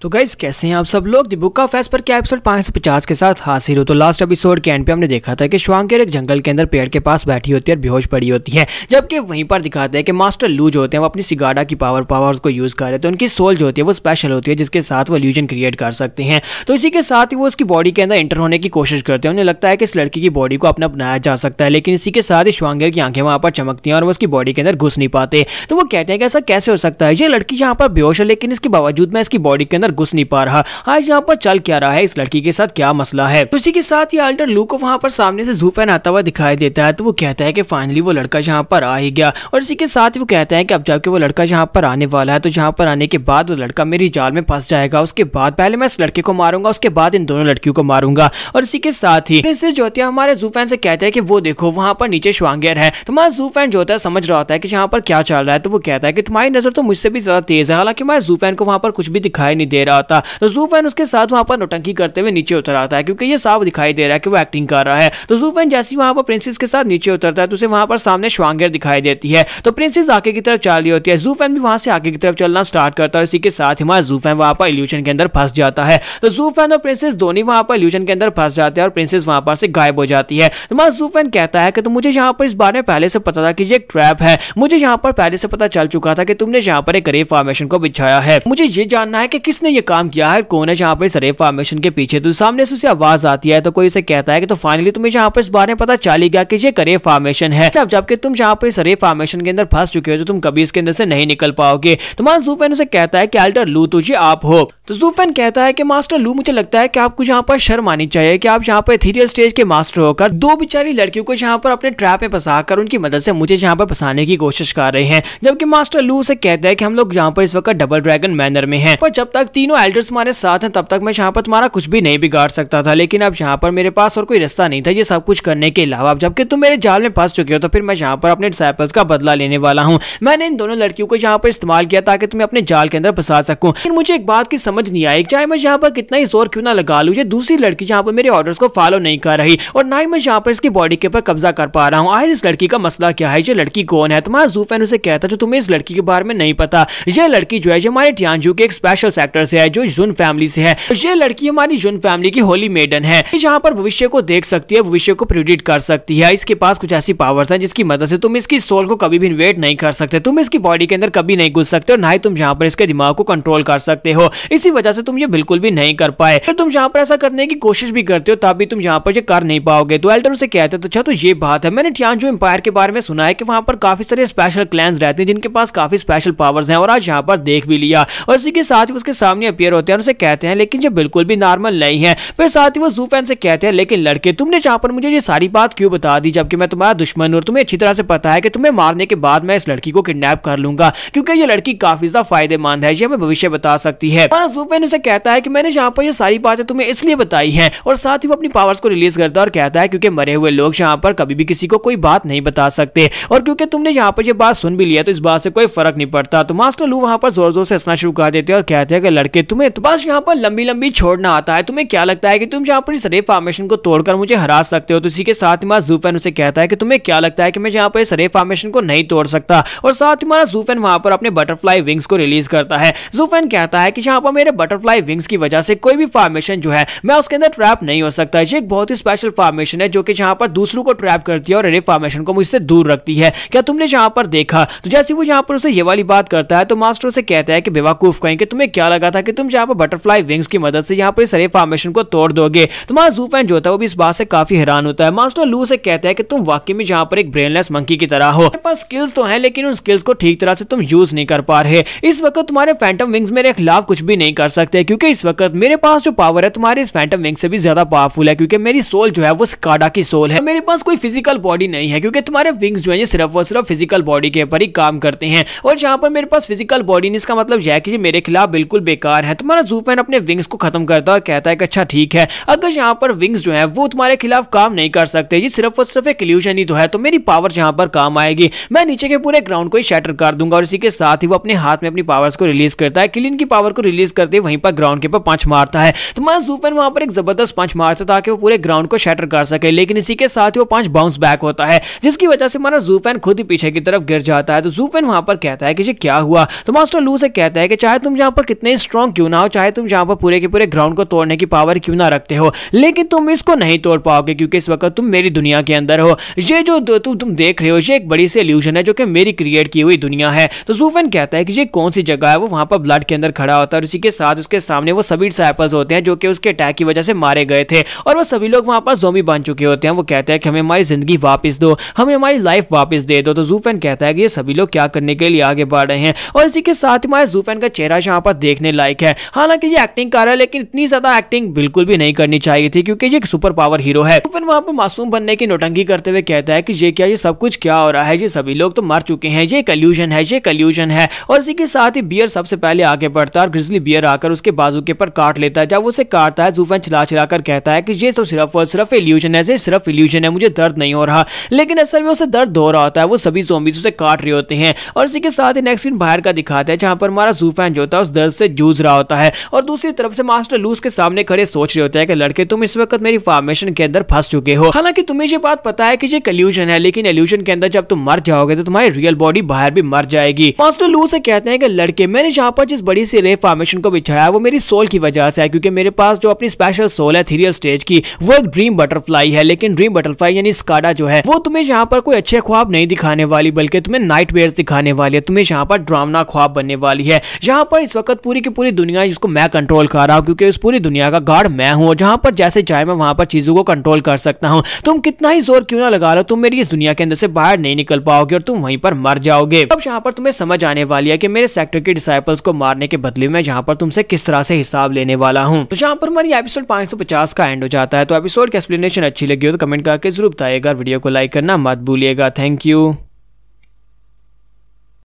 तो गाइस कैसे हैं आप सब लोग। द बुक ऑफ एस पर क्या एपिसोड 550 के साथ हाजिर हो। तो लास्ट एपिसोड के एंड पे हमने देखा था कि श्वांगर एक जंगल के अंदर पेड़ के पास बैठी होती है और बेहोश पड़ी होती है, जबकि वहीं पर दिखाते हैं कि मास्टर लू जो होते हैं वो अपनी सिगाडा की पावर्स को यूज कर रहे थे। उनकी सोल जो होती है वो स्पेशल होती है जिसके साथ वो इल्यूजन क्रिएट कर सकते हैं। तो इसी के साथ ही वो उसकी बॉडी के अंदर एंटर होने की कोशिश करते हैं। उन्हें लगता है कि इस लड़की की बॉडी को अपना बनाया जा सकता है, लेकिन इसी के साथ ही श्वांगर की आंखें वहां पर चमकती हैं और वो उसकी बॉडी के अंदर घुस नहीं पाते। तो वो कहते हैं कि ऐसा कैसे हो सकता है, ये लड़की यहाँ पर बेहोश है लेकिन इसके बावजूद मैं इसकी बॉडी के अंदर घुस नहीं पा रहा। आज यहाँ पर चल क्या रहा है, इस लड़की के साथ क्या मसला है। तो इसी के साथ ही अल्टर लू को वहां पर सामने से ज़ूफेन आता हुआ दिखाई देता है। तो वो कहता है कि फाइनली वो लड़का यहाँ पर आ ही गया। और इसी के साथ ही वो कहता है कि अब जबकि वो लड़का यहाँ पर आने वाला है तो यहाँ पर आने के बाद वो लड़का मेरी जाल में फंस जाएगा। उसके बाद पहले मैं इस लड़के को मारूंगा, उसके बाद इन दोनों लड़कियों को मारूंगा। और इसी के साथ ही प्रिंसेस जो होती है हमारे ज़ूफेन से कहते हैं कि वो देखो वहां पर नीचे श्वांगर है। तो हमारा ज़ूफेन जो होता है समझ रहा होता है कि यहाँ पर क्या चल रहा है। तो वो कहता है कि तुम्हारी नजर तो मुझसे भी ज्यादा तेज है। हालांकि हमारे ज़ूफेन को वहां पर कुछ भी दिखाई नहीं दे रहा था। तो ज़ूफेन उसके साथ वहां पर नौटंकी करते हुए नीचे उतर आता है क्योंकि ये साफ दिखाई दे रहा है कि वो एक्टिंग कर रहा है। तो ज़ूफेन जैसे ही वहां पर प्रिंसेस के साथ नीचे उतरता है तो उसे वहां पर सामने श्वांगर दिखाई देती है। तो प्रिंसेस आगे की तरफ चल रही होती है, ज़ूफेन भी वहां से आगे की तरफ चलना स्टार्ट करता है। इसी के साथ हमारा ज़ूफेन वहां पर इल्यूजन के अंदर फंस जाता है। तो ज़ूफेन और प्रिंसेस दोनों वहां पर इल्यूजन के अंदर फंस जाते हैं और प्रिंसेस वहां पर से गायब हो जाती है। तो हमारा ज़ूफेन कहता है कि तो मुझे यहाँ पर इस बारे में पहले से पता था कि ये एक ट्रैप है। मुझे यहाँ पर पहले से पता चल चुका था कि तुमने यहाँ पर एक रेव फॉर्मेशन को बिछाया है। मुझे ये जानना है कि किसने ये काम किया है, कौन है यहाँ पर इस रेव फॉर्मेशन के पीछे। तो सामने से उसे आवाज आती है तो कोई उसे कहता है कि तो फाइनली तुम्हें यहाँ पर इस बारे में पता चल ही गया कि ये रेव फॉर्मेशन है। अब जबकि तुम यहाँ पर इस रेव फॉर्मेशन के अंदर फंस चुके हो तो तुम कभी इसके अंदर से नहीं निकल पाओगे। तो हमारा ज़ूफेन उसे कहता है कि अल्टर लू तुझे आप हो। तो ज़ूफेन कहता है कि मास्टर लू मुझे लगता है कि आपको यहाँ पर शर्म आनी चाहिए कि आप यहाँ पर एथेरियल स्टेज के मास्टर होकर दो बेचारी लड़कियों को यहाँ पर अपने ट्रैप में फंसाकर उनकी मदद से मुझे यहाँ पर फंसाने की कोशिश कर रहे हैं। जबकि मास्टर लू से कहता है कि हम लोग यहाँ पर इस वक्त डबल ड्रैगन मैनर में हैं, पर जब तक तीनों एल्डर्स हमारे साथ हैं तब तक मैं यहाँ पर तुम्हारा कुछ भी नहीं बिगाड़ सकता था, लेकिन अब यहाँ पर मेरे पास और कोई रास्ता नहीं था ये सब कुछ करने के अलावा। अब जबकि तुम मेरे जाल में फंस चुके हो तो फिर मैं यहाँ पर अपने डिसाइपल्स का बदला लेने वाला हूँ। मैंने इन दोनों लड़कियों को यहाँ पर इस्तेमाल किया ताकि तुम्हें अपने जाल के अंदर फंसा सकूं। लेकिन मुझे एक बात की समझ नहीं आई, चाहे मैं यहाँ पर कितना ही जोर क्यों ना लगा लूं, ये दूसरी लड़की यहाँ पर मेरे ऑर्डर्स को फॉलो नहीं कर रही और ना ही मैं यहाँ पर इसकी बॉडी के ऊपर कब्जा कर पा रहा हूँ। आखिर इस लड़की का मसला क्या है, ये लड़की कौन है। तुम्हारा ज़ूफेन उसे कहता है जो तुम्हें इस लड़की के बारे में नहीं पता, ये लड़की जो है हमारे टियानजू के एक स्पेशल सेक्टर से है जो जुन फैमिली से है। ये लड़की हमारी जुन फैमिली की होली मेडन है, जहाँ पर भविष्य को देख सकती है, भविष्य को प्रिडिक्ट कर सकती है। इसके पास कुछ ऐसी पावर्स हैं जिसकी मदद से तुम इसकी सोल को कभी भी इन्वेट नहीं कर सकते, तुम इसकी बॉडी के अंदर कभी नहीं घुस सकते और ना ही तुम यहाँ पर इसके दिमाग को कंट्रोल कर सकते हो। इसी वजह से तुम ये बिल्कुल भी नहीं कर पाए। तो तुम यहाँ पर ऐसा करने की कोशिश भी करते हो तब भी तुम यहाँ पर ये कर नहीं पाओगे। तो एल्डर उसे कहते हैं तो अच्छा तो ये बात है, मैंने टियानजू एम्पायर के बारे में सुना है कि वहाँ पर काफी सारे स्पेशल क्लैंस रहते हैं जिनके पास काफी स्पेशल पावर्स हैं और आज यहाँ पर देख भी लिया। और इसी के साथ ही उसके सामने अपीयर होते हैं और उसे कहते हैं लेकिन ये बिल्कुल भी नॉर्मल नहीं है। फिर साथ ही वो ज़ूफेन से कहते हैं लेकिन लड़के तुमने यहाँ पर मुझे ये सारी बात क्यों बता दी जबकि मैं तुम्हारा दुश्मन हूं और तुम्हें अच्छी तरह से पता है कि तुम्हें मारने के बाद मैं इस लड़की को किडनैप कर लूंगा क्योंकि ये लड़की काफी ज्यादा फायदेमंद है, ये हमें भविष्य बता सकती है। और ज़ूफेन उसे कहता है कि मैंने यहाँ पर ये सारी बातें तुम्हें इसलिए बताई हैं और साथ ही वो अपनी पावर्स को रिलीज करता है और कहता है क्योंकि मरे हुए लोग यहाँ पर कभी भी किसी को कोई बात नहीं बता सकते और क्योंकि तुमने यहाँ पर ये बात सुन भी लिया तो इस बात से कोई फर्क नहीं पड़ता। तो मास्टर लू वहां पर जोर जोर से हंसना शुरू कर देते हैं और कहते हैं कि लड़के तुम्हें तो बस यहाँ पर लंबी लंबी छोड़ना आता है, तुम्हें क्या लगता है कि तुम यहाँ पर इस रेव फॉर्मेशन को तोड़कर मुझे हरा सकते हो। तो इसी के साथ ही ज़ूफेन उसे कहता है कि तुम्हें क्या लगता है कि मैं यहाँ पर इस रेव फॉर्मेशन को नहीं तोड़ सकता। और साथ ही हमारा ज़ूफेन वहां पर अपने बटरफ्लाई विंग्स को रिलीज करता है। ज़ूफेन कहता है कि यहाँ पर मेरे बटरफ्लाई विंग्स की वजह से कोई भी फॉर्मेशन जो है मैं उसके अंदर ट्रैप नहीं हो सकता। ये एक बहुत ही स्पेशल फॉर्मेशन है जो कि यहाँ पर दूसरों को ट्रैप करती है और रेव फॉर्मेशन को मुझसे दूर रखती है। क्या तुमने यहाँ पर देखा। तो जैसे वो यहाँ पर उसे ये वाली बात करता है तो मास्टर से कहता है कि बेवकूफ कहीं कि तुम्हें क्या लगा था कि तुम यहाँ पर बटरफ्लाई विंग्स की मदद से यहाँ पर इस रेव फॉर्मेशन को तोड़ दोगे। तुम्हारा ज़ूफेन जो होता है वो भी इस बात से काफी हैरान होता है। मास्टर लू से कहता है कि तुम वाकई में यहाँ पर एक ब्रेनलेस मंकी की तरह हो, तुम्हारे पास स्किल्स तो हैं लेकिन उन स्किल्स को ठीक तरह से तुम यूज नहीं कर पा रहे। इस वक्त तुम्हारे फैंटम विंग्स मेरे खिलाफ कुछ भी नहीं कर सकते क्योंकि इस वक्त मेरे पास जो पावर है तुम्हारे इस फैंटम विंग से भी ज्यादा पावरफुल है क्योंकि मेरी सोल जो है वो सिकाडा की सोल है। मेरे पास कोई फिजिकल बॉडी नहीं है क्योंकि तुम्हारे विंग्स जो है सिर्फ और सिर्फ फिजिकल बॉडी के ऊपर ही काम करते हैं और जहाँ पर मेरे पास फिजिकल बॉडी नहीं इसका मतलब यह है कि ये मेरे खिलाफ बिल्कुल बेकार है। तुम्हारा ज़ूफेन अपने विंग्स को खत्म करता है और कहता है कि अच्छा ठीक है, अगर यहाँ पर विंग्स जो है वो तुम्हारे खिलाफ काम नहीं कर सकते, ये सिर्फ और सिर्फ एक इल्यूजन ही तो है, तो मेरी पावर यहाँ पर काम आएगी। मैं नीचे के पूरे ग्राउंड को ही शैटर कर दूंगा। और इसी के साथ ही वो अपने हाथ में अपनी पावर्स को रिलीज करता है। किलिन की पावर को रिलीज करते वहीं पर ग्राउंड के ऊपर पंच मारता है। तुम्हारा ज़ूफेन वहां पर एक जबरदस्त पंच मारता ताकि वो पूरे ग्राउंड को शैटर कर सके, लेकिन इसी के साथ ही वो पंच बाउंस बैक होता है जिसकी वजह से हमारा ज़ूफेन खुद ही पीछे की तरफ गिर जाता है। तो ज़ूफेन वहां पर कहता है कि ये क्या हुआ। तो मास्टर लू से कहता है कि चाहे तुम यहाँ पर कितने स्ट्रॉन्ग क्यों ना हो, चाहे तुम जहाँ पर पूरे के पूरे ग्राउंड को तोड़ने की पावर क्यों ना रखते हो, लेकिन तुम इसको नहीं तोड़ पाओगे क्योंकि इस वक्त तुम मेरी दुनिया के अंदर हो। ये जो तुम देख रहे हो ये एक बड़ी सी इल्यूजन है जो कि मेरी क्रिएट की हुई दुनिया है। तो जू फेन कहता है कि ये कौन सी जगह है। वो वहां पर ब्लड के अंदर खड़ा होता है और इसी के साथ उसके सामने वो सभी डिसाइपल्स होते हैं जो कि उसके अटैक की वजह से मारे गए थे और वो सभी लोग वहां पर ज़ॉम्बी बन चुके होते हैं। वो कहते हैं कि हमें हमारी जिंदगी वापस दो, हमें हमारी लाइफ वापस दे दो। तो जू फेन कहता है कि ये सभी लोग क्या करने के लिए आगे बढ़ रहे हैं और इसी के साथ ही हमारे जू फेन का चेहरा यहाँ पर देखने लायक है। हालांकि ये एक्टिंग कर रहा है लेकिन इतनी ज्यादा एक्टिंग बिल्कुल भी नहीं करनी चाहिए थी क्योंकि ये एक सुपर पावर हीरो है। जू फेन वहां पर मासूम बनने की नौटंकी करते हुए कहता है कि ये सब कुछ क्या हो रहा है, ये सभी लोग तो मर चुके हैं, ये कल्यूजन है, ये कल्यूजन है। और इसी के साथ ही बियर सबसे पहले आगे बढ़ता है और ग्रिजली बियर आकर उसके बाजू के पर काट लेता है। जब उसे काटता है जू फेन चिल्ला कर कहता है कि ये तो सिर्फ और सिर्फ इल्यूजन है, ये सिर्फ इल्यूजन है, मुझे दर्द नहीं हो रहा। लेकिन असल में उसे दर्द हो रहा होता है, वो सभी ज़ॉम्बीज़ उसे काट रहे होते हैं। और इसी के साथ ही नेक्स्ट सीन बाहर का दिखाता है जहां पर हमारा जू फेन जो होता है उस दर्द से जूझ रहा होता है और दूसरी तरफ से मास्टर लू के सामने खड़े सोच रहे होते हैं कि लड़के तुम इस वक्त मेरी फॉर्मेशन के अंदर फंस चुके हो। हालांकि तुम्हें ये बात पता है कि ये कल्यूजन है, लेकिन इल्यूजन के अंदर जब तुम मर जाओगे तो तुम्हारी रियल बॉडी बाहर भी मर जाएगी। मास्टर लू से कहते हैं कि लड़के मैंने जहां पर जिस बड़ी सी रे फॉर्मेशन को बिछाया वो मेरी सोल की वजह से है क्योंकि मेरे पास जो अपनी स्पेशल सोल है थीरियल स्टेज की वो एक ड्रीम बटरफ्लाई है। लेकिन ड्रीम बटरफ्लाई यानी स्काडा जो है वो तुम्हें यहाँ पर कोई अच्छे ख्वाब नहीं दिखाने वाली बल्कि तुम्हें नाइटमेयर्स दिखाने वाली है, तुम्हें यहाँ पर ड्रामना ख्वाब बनने वाली है। यहाँ पर इस वक्त पूरी की पूरी दुनिया जिसको मैं कंट्रोल कर रहा हूँ क्योंकि उस पूरी दुनिया का गार्ड मैं हूँ। जहाँ पर जैसे चाहे मैं वहां पर चीजों को कंट्रोल कर सकता हूँ। तुम कितना ही जोर क्यों ना लगा लो तुम मेरी इस दुनिया के अंदर से बाहर नहीं निकल पाओगे और तुम वहीं पर मर जाओगे। अब यहाँ पर तुम्हें समझ आने वाली है कि मेरे सेक्टर के डिसाइपल्स को मारने के बदले में यहाँ पर तुमसे किस तरह से हिसाब लेने वाला हूँ। तो यहाँ पर हमारी एपिसोड 550 का एंड हो जाता है। तो एपिसोड की एक्सप्लेनेशन अच्छी लगी हो तो कमेंट करके जरूर बताइएगा, वीडियो को लाइक करना मत भूलिएगा। Thank you.